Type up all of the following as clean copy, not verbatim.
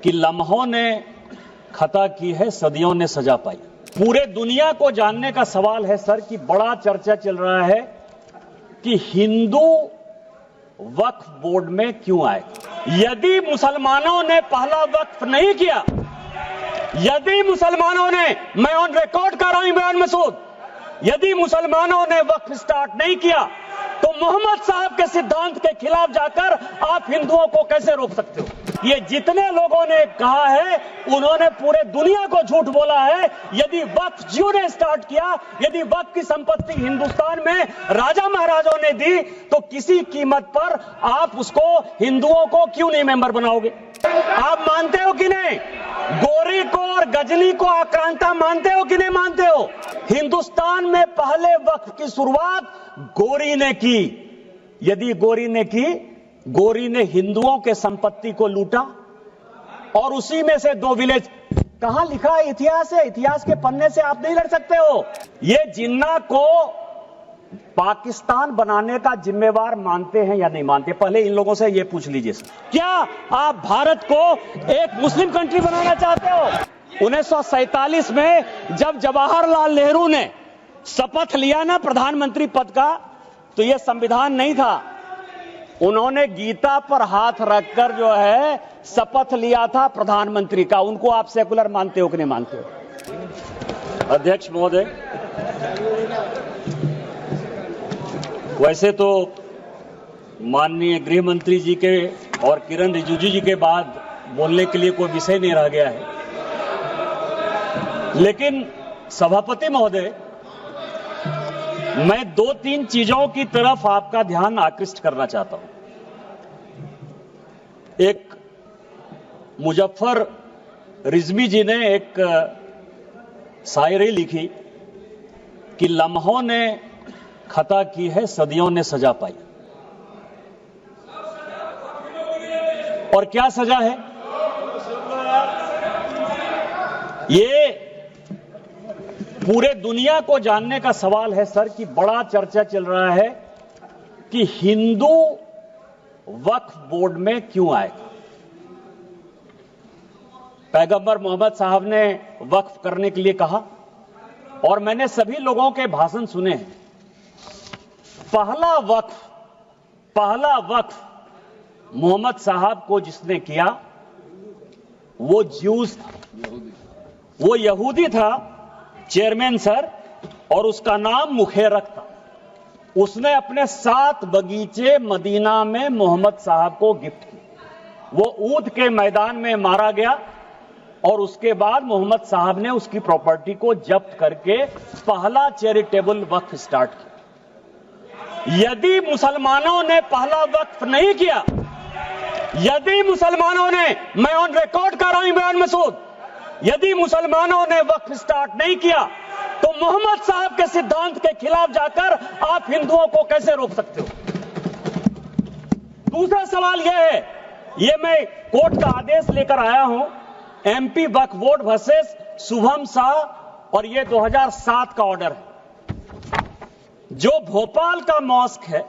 कि लम्हों ने खता की है, सदियों ने सजा पाई। पूरे दुनिया को जानने का सवाल है सर कि बड़ा चर्चा चल रहा है कि हिंदू वक्फ बोर्ड में क्यों आए। यदि मुसलमानों ने पहला वक्फ नहीं किया, यदि मुसलमानों ने, मैं ऑन रिकॉर्ड कर रहा हूं इमरान मसूद, यदि मुसलमानों ने वक्फ स्टार्ट नहीं किया तो मोहम्मद साहब के सिद्धांत के खिलाफ जाकर आप हिंदुओं को कैसे रोक सकते हो। ये जितने लोगों ने कहा है उन्होंने पूरे दुनिया को झूठ बोला है। यदि वक्फ जियो ने स्टार्ट किया, यदि वक्फ की संपत्ति हिंदुस्तान में राजा महाराजों ने दी तो किसी कीमत पर आप उसको हिंदुओं को क्यों नहीं मेंबर बनाओगे। आप मानते हो कि नहीं, गोरी को और गजनी को आक्रांता मानते हो कि नहीं मानते हो। हिंदुस्तान में पहले वक्फ की शुरुआत गोरी ने की। यदि गोरी ने की, गोरी ने हिंदुओं के संपत्ति को लूटा और उसी में से 2 विलेज। कहां लिखा है, इतिहास है, इतिहास के पन्ने से आप नहीं लड़ सकते हो। ये जिन्ना को पाकिस्तान बनाने का जिम्मेवार मानते हैं या नहीं मानते, पहले इन लोगों से ये पूछ लीजिए। क्या आप भारत को एक मुस्लिम कंट्री बनाना चाहते हो। 1947 में जब जवाहरलाल नेहरू ने शपथ लिया ना प्रधानमंत्री पद का, तो यह संविधान नहीं था। उन्होंने गीता पर हाथ रखकर जो है शपथ लिया था प्रधानमंत्री का। उनको आप सेकुलर मानते हो कि नहीं मानते हो। अध्यक्ष महोदय, वैसे तो माननीय गृह मंत्री जी के और किरण रिजिजू जी के बाद बोलने के लिए कोई विषय नहीं रह गया है, लेकिन सभापति महोदय, मैं 2-3 चीजों की तरफ आपका ध्यान आकृष्ट करना चाहता हूं। एक मुजफ्फर रिजवी जी ने एक शायरी लिखी कि लम्हों ने खता की है, सदियों ने सजा पाई। और क्या सजा है ये पूरे दुनिया को जानने का सवाल है सर कि बड़ा चर्चा चल रहा है कि हिंदू वक्फ बोर्ड में क्यों आए। पैगंबर मोहम्मद साहब ने वक्फ करने के लिए कहा और मैंने सभी लोगों के भाषण सुने हैं। पहला वक्फ मोहम्मद साहब को जिसने किया वो ज्यूस था, वो यहूदी था चेयरमैन सर, और उसका नाम मुखेरक था। उसने अपने 7 बगीचे मदीना में मोहम्मद साहब को गिफ्ट किए। वो ऊंट के मैदान में मारा गया और उसके बाद मोहम्मद साहब ने उसकी प्रॉपर्टी को जब्त करके पहला चैरिटेबल वक्फ स्टार्ट किया। यदि मुसलमानों ने पहला वक्फ नहीं किया, यदि मुसलमानों ने, मैं ऑन रिकॉर्ड कर रहा हूं इमरान मसूद, यदि मुसलमानों ने वक्फ स्टार्ट नहीं किया तो मोहम्मद साहब के सिद्धांत के खिलाफ जाकर आप हिंदुओं को कैसे रोक सकते हो। दूसरा सवाल यह है, यह मैं कोर्ट का आदेश लेकर आया हूं, एमपी वक्फ बोर्ड वर्सेस शुभम शाह, और यह 2007 का ऑर्डर है। जो भोपाल का मॉस्क है,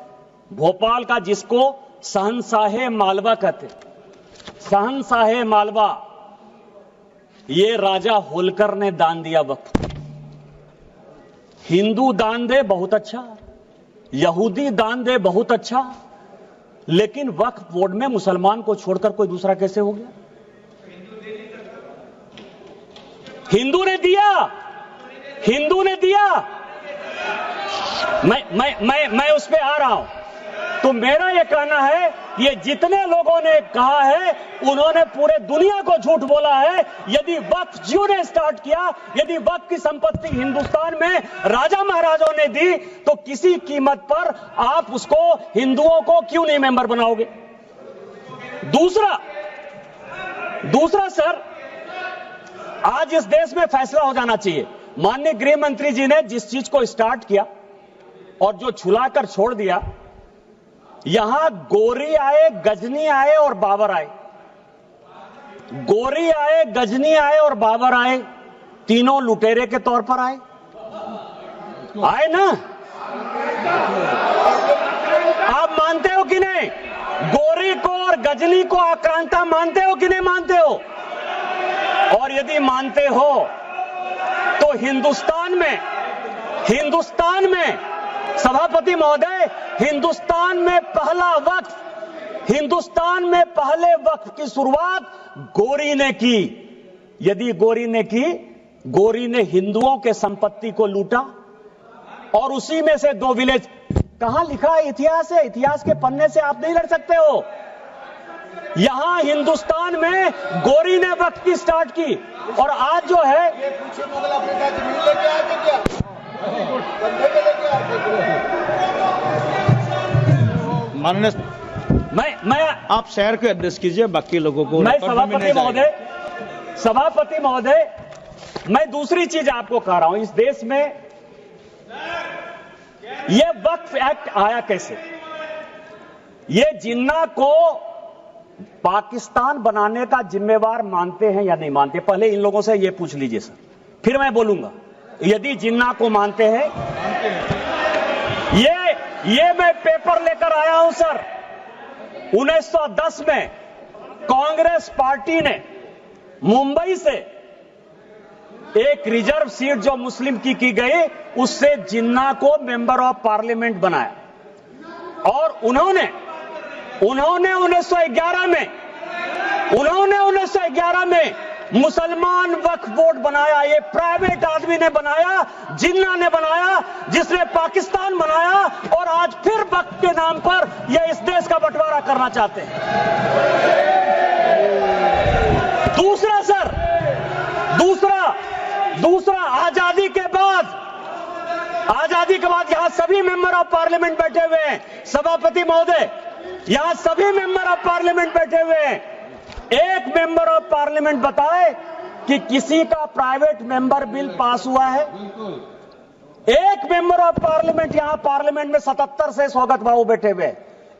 भोपाल का, जिसको शहंशाहे मालवा कहते, शहंशाहे मालवा, ये राजा होलकर ने दान दिया वक्फ। हिंदू दान दे बहुत अच्छा, यहूदी दान दे बहुत अच्छा, लेकिन वक्फ बोर्ड में मुसलमान को छोड़कर कोई दूसरा कैसे हो गया। हिंदू ने दिया, हिंदू ने दिया। मैं उस पे आ रहा हूं। तो मेरा यह कहना है, ये जितने लोगों ने कहा है उन्होंने पूरे दुनिया को झूठ बोला है। यदि वक्फ जियो ने स्टार्ट किया, यदि वक्फ की संपत्ति हिंदुस्तान में राजा महाराजों ने दी तो किसी कीमत पर आप उसको हिंदुओं को क्यों नहीं मेंबर बनाओगे। दूसरा सर, आज इस देश में फैसला हो जाना चाहिए। माननीय गृह मंत्री जी ने जिस चीज को स्टार्ट किया और जो छुलाकर छोड़ दिया, यहां गोरी आए, गजनी आए और बाबर आए, गोरी आए, गजनी आए और बाबर आए, तीनों लुटेरे के तौर पर आए ना। आप मानते हो कि नहीं, गोरी को और गजनी को आक्रांता मानते हो कि नहीं मानते हो। और यदि मानते हो तो हिंदुस्तान में सभापति महोदय, हिंदुस्तान में पहले वक्फ की शुरुआत गोरी ने की। यदि गोरी ने हिंदुओं के संपत्ति को लूटा और उसी में से 2 विलेज, कहां लिखा है? इतिहास है, इतिहास के पन्ने से आप नहीं लड़ सकते हो। यहां हिंदुस्तान में गोरी ने वक्फ की स्टार्ट की और आज जो है माननीय, मैं आप शहर को एड्रेस कीजिए, बाकी लोगों को। मैं सभापति महोदय, मैं दूसरी चीज आपको कह रहा हूं। इस देश में यह वक्फ एक्ट आया कैसे? ये जिन्ना को पाकिस्तान बनाने का जिम्मेवार मानते हैं या नहीं मानते? पहले इन लोगों से ये पूछ लीजिए सर, फिर मैं बोलूंगा। यदि जिन्ना को मानते हैं, ये मैं पेपर लेकर आया हूं सर। 1910 में कांग्रेस पार्टी ने मुंबई से एक रिजर्व सीट जो मुस्लिम की गई, उससे जिन्ना को मेंबर ऑफ पार्लियामेंट बनाया और उन्होंने 1911 में मुसलमान वक्फ बोर्ड बनाया। ये प्राइवेट आदमी ने बनाया, जिन्ना ने बनाया, जिसने पाकिस्तान बनाया और आज फिर वक्फ के नाम पर ये इस देश का बंटवारा करना चाहते हैं। दूसरा आजादी के बाद यहां सभी मेंबर ऑफ पार्लियामेंट बैठे हुए हैं। सभापति महोदय, यहां सभी मेंबर ऑफ पार्लियामेंट बैठे हुए हैं। एक मेंबर ऑफ पार्लियामेंट बताए कि किसी का प्राइवेट मेंबर बिल पास हुआ है? एक मेंबर ऑफ पार्लियामेंट, यहां पार्लियामेंट में 77 से स्वागत बाबू बैठे हुए,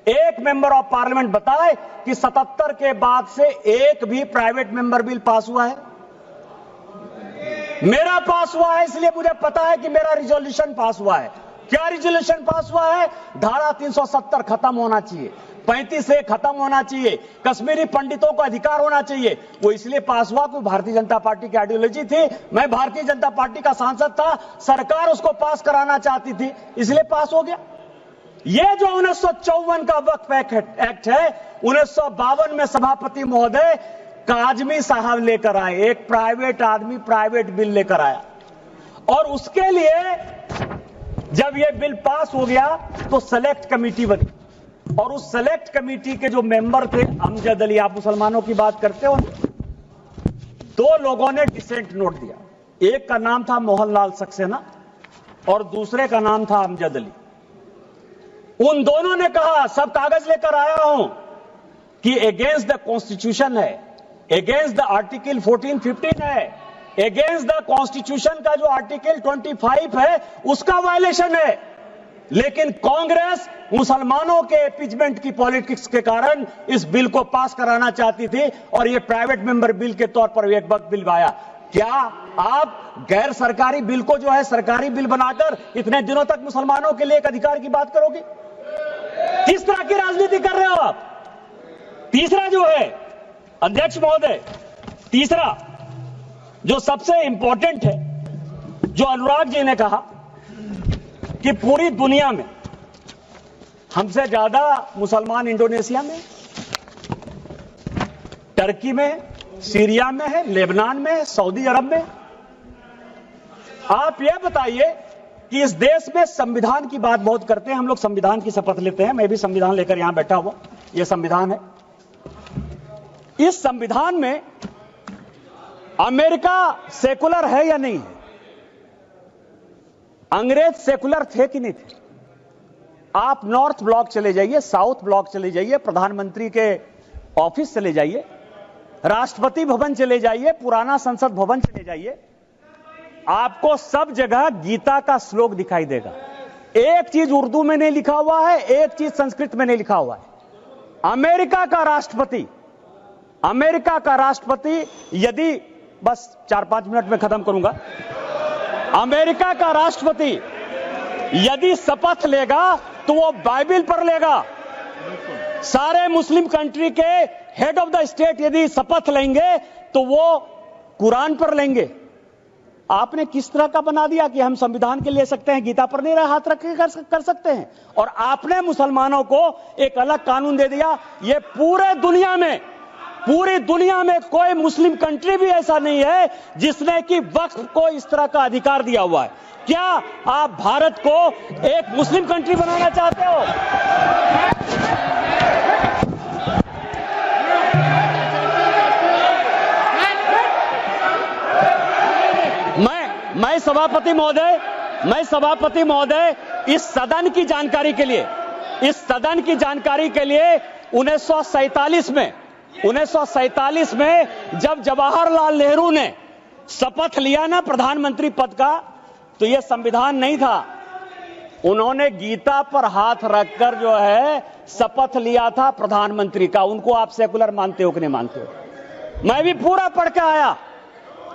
एक मेंबर ऑफ पार्लियामेंट बताए कि 77 के बाद से एक भी प्राइवेट मेंबर बिल पास हुआ है? मेरा पास हुआ है, इसलिए मुझे पता है कि मेरा रिजोल्यूशन पास हुआ है। क्या रिजोल्यूशन पास हुआ है? धारा 370 खत्म होना चाहिए, 35 से खत्म होना चाहिए, कश्मीरी पंडितों को अधिकार होना चाहिए। वो इसलिए पास हुआ कि भारतीय जनता पार्टी की आइडियोलॉजी थी। मैं भारतीय जनता पार्टी का सांसद था, सरकार उसको पास कराना चाहती थी, इसलिए पास हो गया। ये जो 1954 का वक्फ एक्ट है, 1952 में सभापति महोदय काजमी साहब लेकर आए, एक प्राइवेट आदमी प्राइवेट बिल लेकर आया और उसके लिए जब यह बिल पास हो गया तो सेलेक्ट कमेटी बनी और उस सेलेक्ट कमेटी के जो मेंबर थे, अमजद अली, आप मुसलमानों की बात करते हो, 2 लोगों ने डिसेंट नोट दिया। एक का नाम था मोहनलाल सक्सेना और दूसरे का नाम था अमजद अली। उन दोनों ने कहा, सब कागज लेकर आया हूं, कि अगेंस्ट द कॉन्स्टिट्यूशन है, अगेंस्ट द आर्टिकल 14-15 है, अगेंस्ट द कॉन्स्टिट्यूशन का जो आर्टिकल 25 है उसका वायलेशन है। लेकिन कांग्रेस मुसलमानों के एपीजमेंट की पॉलिटिक्स के कारण इस बिल को पास कराना चाहती थी और यह प्राइवेट मेंबर बिल के तौर पर एक वक्त बिल आया। क्या आप गैर सरकारी बिल को जो है सरकारी बिल बनाकर इतने दिनों तक मुसलमानों के लिए एक अधिकार की बात करोगे? किस तरह की राजनीति कर रहे हो आप? तीसरा जो है अध्यक्ष महोदय, तीसरा जो सबसे इंपॉर्टेंट है, जो अनुराग जी ने कहा कि पूरी दुनिया में हमसे ज्यादा मुसलमान इंडोनेशिया में, टर्की में, सीरिया में है, लेबनान में, सऊदी अरब में। आप यह बताइए कि इस देश में संविधान की बात बहुत करते हैं हम लोग, संविधान की शपथ लेते हैं। मैं भी संविधान लेकर यहां बैठा हुआ, यह संविधान है। इस संविधान में अमेरिका सेकुलर है या नहीं है? अंग्रेज सेकुलर थे कि नहीं थे? आप नॉर्थ ब्लॉक चले जाइए, साउथ ब्लॉक चले जाइए, प्रधानमंत्री के ऑफिस चले जाइए, राष्ट्रपति भवन चले जाइए, पुराना संसद भवन चले जाइए, आपको सब जगह गीता का श्लोक दिखाई देगा। एक चीज उर्दू में नहीं लिखा हुआ है, एक चीज संस्कृत में नहीं लिखा हुआ है। अमेरिका का राष्ट्रपति यदि, बस 4-5 मिनट में खत्म करूंगा, अमेरिका का राष्ट्रपति यदि शपथ लेगा तो वो बाइबल पर लेगा। सारे मुस्लिम कंट्री के हेड ऑफ द स्टेट यदि शपथ लेंगे तो वो कुरान पर लेंगे। आपने किस तरह का बना दिया कि हम संविधान के ले सकते हैं, गीता पर नहीं हाथ रख के कर सकते हैं। और आपने मुसलमानों को एक अलग कानून दे दिया। ये पूरी दुनिया में कोई मुस्लिम कंट्री भी ऐसा नहीं है जिसने कि वक्फ को इस तरह का अधिकार दिया हुआ है। क्या आप भारत को एक मुस्लिम कंट्री बनाना चाहते हो? मैं सभापति महोदय इस सदन की जानकारी के लिए 1947 में जब जवाहरलाल नेहरू ने शपथ लिया ना प्रधानमंत्री पद का, तो यह संविधान नहीं था। उन्होंने गीता पर हाथ रखकर जो है शपथ लिया था प्रधानमंत्री का। उनको आप सेकुलर मानते हो कि नहीं मानते हो? मैं भी पूरा पढ़ के आया।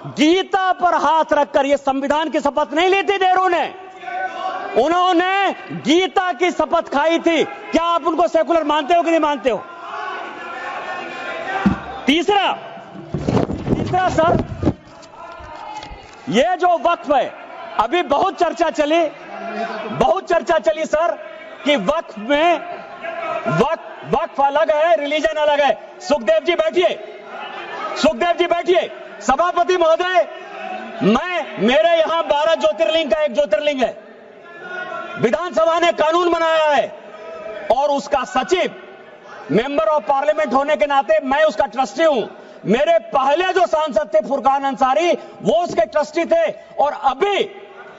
गीता पर हाथ रखकर, यह संविधान की शपथ नहीं ली थी नेहरू ने, उन्होंने गीता की शपथ खाई थी। क्या आप उनको सेकुलर मानते हो कि नहीं मानते हो? तीसरा सर, यह जो वक्फ है, अभी बहुत चर्चा चली सर कि वक्फ अलग है, रिलीजन अलग है। सुखदेव जी बैठिए। सभापति महोदय, मेरे यहां 12 ज्योतिर्लिंग का एक ज्योतिर्लिंग है। विधानसभा ने कानून बनाया है और उसका सचिव, मेंबर ऑफ पार्लियामेंट होने के नाते मैं उसका ट्रस्टी हूं। मेरे पहले जो सांसद थे फुरकान अंसारी, वो उसके ट्रस्टी थे। और अभी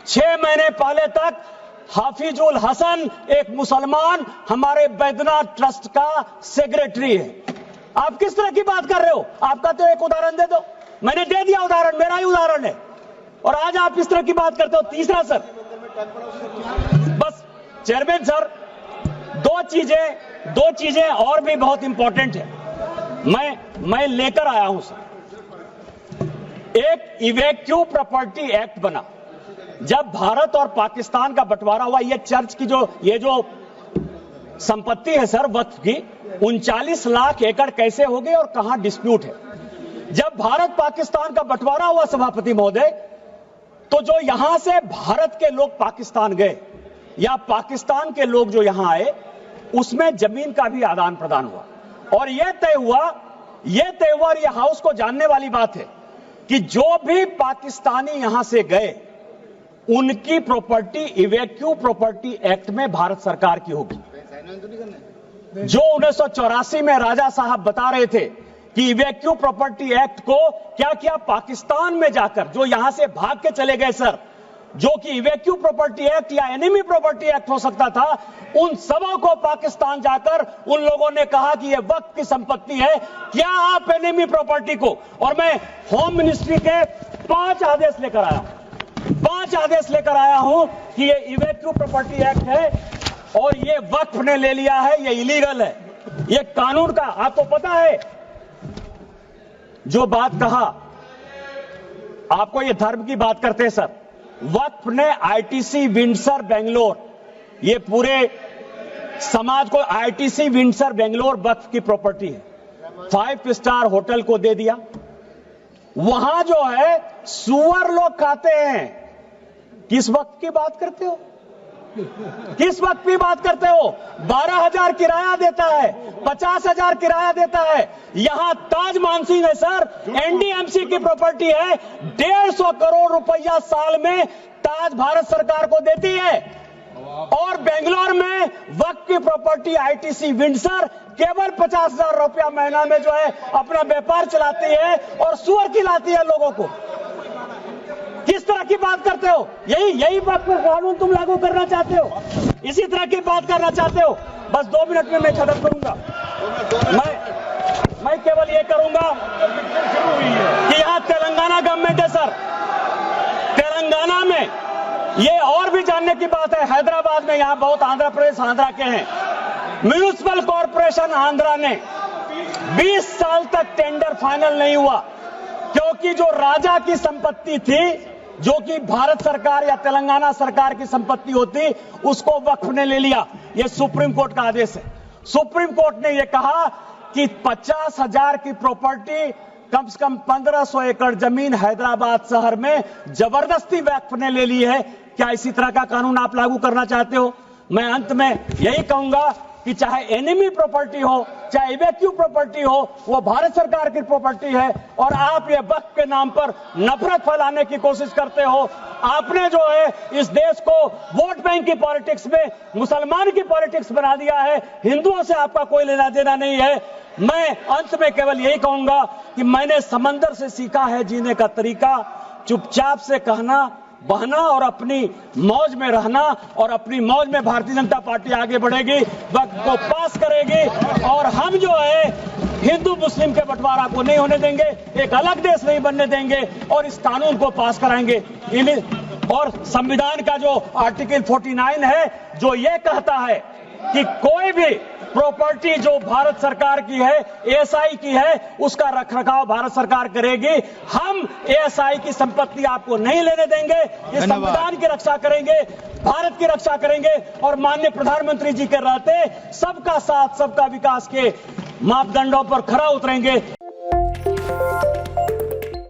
6 महीने पहले तक हाफिजुल हसन, एक मुसलमान, हमारे बैद्यनाथ ट्रस्ट का सेक्रेटरी है। आप किस तरह की बात कर रहे हो? आपका तो एक उदाहरण दे दो। मैंने दे दिया उदाहरण, मेरा ही उदाहरण है, और आज आप इस तरह की बात करते हो। तीसरा सर, बस चेयरमैन सर, दो चीजें और भी बहुत इंपॉर्टेंट है, मैं लेकर आया हूं सर। एक इवैक्यू प्रॉपर्टी एक्ट बना। जब भारत और पाकिस्तान का बंटवारा हुआ, ये चर्च की ये जो संपत्ति है सर वक्फ की, 39 लाख एकड़ कैसे हो गई और कहां डिस्प्यूट है? जब भारत पाकिस्तान का बंटवारा हुआ सभापति महोदय, तो जो यहां से भारत के लोग पाकिस्तान गए या पाकिस्तान के लोग जो यहां आए, उसमें जमीन का भी आदान प्रदान हुआ। और यह तय हुआ, और यह हाउस को जानने वाली बात है कि जो भी पाकिस्तानी यहां से गए, उनकी प्रॉपर्टी इवैक्यू प्रॉपर्टी एक्ट में भारत सरकार की होगी। जो 1984 में राजा साहब बता रहे थे कि इवैक्यू प्रॉपर्टी एक्ट को क्या पाकिस्तान में जाकर, जो यहां से भाग के चले गए सर, जो कि इवैक्यू प्रॉपर्टी एक्ट या एनिमी प्रॉपर्टी एक्ट हो सकता था, उन सबों को पाकिस्तान जाकर उन लोगों ने कहा कि यह वक्त की संपत्ति है, क्या आप एनिमी प्रॉपर्टी को, और मैं होम मिनिस्ट्री के 5 आदेश लेकर आया हूं कि यह इवैक्यू प्रॉपर्टी एक्ट है और यह वक्फ ने ले लिया है, यह इलीगल है। यह कानून का आपको पता है, जो बात कहा, आपको यह धर्म की बात करते हैं सर। वक्फ ने आईटीसी विंडसर बेंगलोर, ये पूरे समाज को आईटीसी विंडसर बेंगलोर वक्फ की प्रॉपर्टी है, 5 स्टार होटल को दे दिया। वहां जो है सुअर लोग खाते हैं। किस वक्त की बात करते हो? 12,000 किराया देता है, 50,000 किराया देता है। यहां ताज मानसिंह है सर, एनडीएमसी की प्रॉपर्टी है, 150 करोड़ रुपया साल में ताज भारत सरकार को देती है। और बेंगलोर में वक्फ की प्रॉपर्टी आईटीसी विंडसर केवल 50,000 रुपया महीना में जो है अपना व्यापार चलाती है और सुअर खिलाती है लोगों को। किस तरह की बात करते हो? यही वक्फ कानून तुम लागू करना चाहते हो? इसी तरह की बात करना चाहते हो? बस 2 मिनट में मैं खत्म करूंगा। मैं केवल ये करूंगा कि यहां तेलंगाना गवर्नमेंट है सर, तेलंगाना में ये और भी जानने की बात है। हैदराबाद में यहां बहुत आंध्र प्रदेश आंध्रा के हैं, म्युनिसिपल कॉर्पोरेशन आंध्रा ने 20 साल तक टेंडर फाइनल नहीं हुआ, क्योंकि जो राजा की संपत्ति थी, जो कि भारत सरकार या तेलंगाना सरकार की संपत्ति होती, उसको वक्फ ने ले लिया। यह सुप्रीम कोर्ट का आदेश है। सुप्रीम कोर्ट ने यह कहा कि 50,000 की प्रॉपर्टी कम से कम 1500 एकड़ जमीन हैदराबाद शहर में जबरदस्ती वक्फ ने ले ली है। क्या इसी तरह का कानून आप लागू करना चाहते हो? मैं अंत में यही कहूंगा कि चाहे एनिमी प्रॉपर्टी हो, चाहे इवैक्यू प्रॉपर्टी हो, वो भारत सरकार की प्रॉपर्टी है और आप ये वक्फ के नाम पर नफरत फैलाने की कोशिश करते हो। आपने जो है इस देश को वोट बैंक की पॉलिटिक्स में मुसलमान की पॉलिटिक्स बना दिया है। हिंदुओं से आपका कोई लेना देना नहीं है। मैं अंत में केवल यही कहूंगा कि मैंने समंदर से सीखा है जीने का तरीका, चुपचाप से कहना, बहना और अपनी मौज में रहना, और अपनी मौज में भारतीय जनता पार्टी आगे बढ़ेगी, वक्त को पास करेगी और हम जो है हिंदू मुस्लिम के बंटवारा को नहीं होने देंगे, एक अलग देश नहीं बनने देंगे और इस कानून को पास कराएंगे। और संविधान का जो आर्टिकल 49 है जो ये कहता है कि कोई भी प्रॉपर्टी जो भारत सरकार की है, एएसआई की है, उसका रखरखाव भारत सरकार करेगी। हम एएसआई की संपत्ति आपको नहीं लेने देंगे। ये संविधान की रक्षा करेंगे, भारत की रक्षा करेंगे और माननीय प्रधानमंत्री जी के रहते सबका साथ सबका विकास के मापदंडों पर खरा उतरेंगे।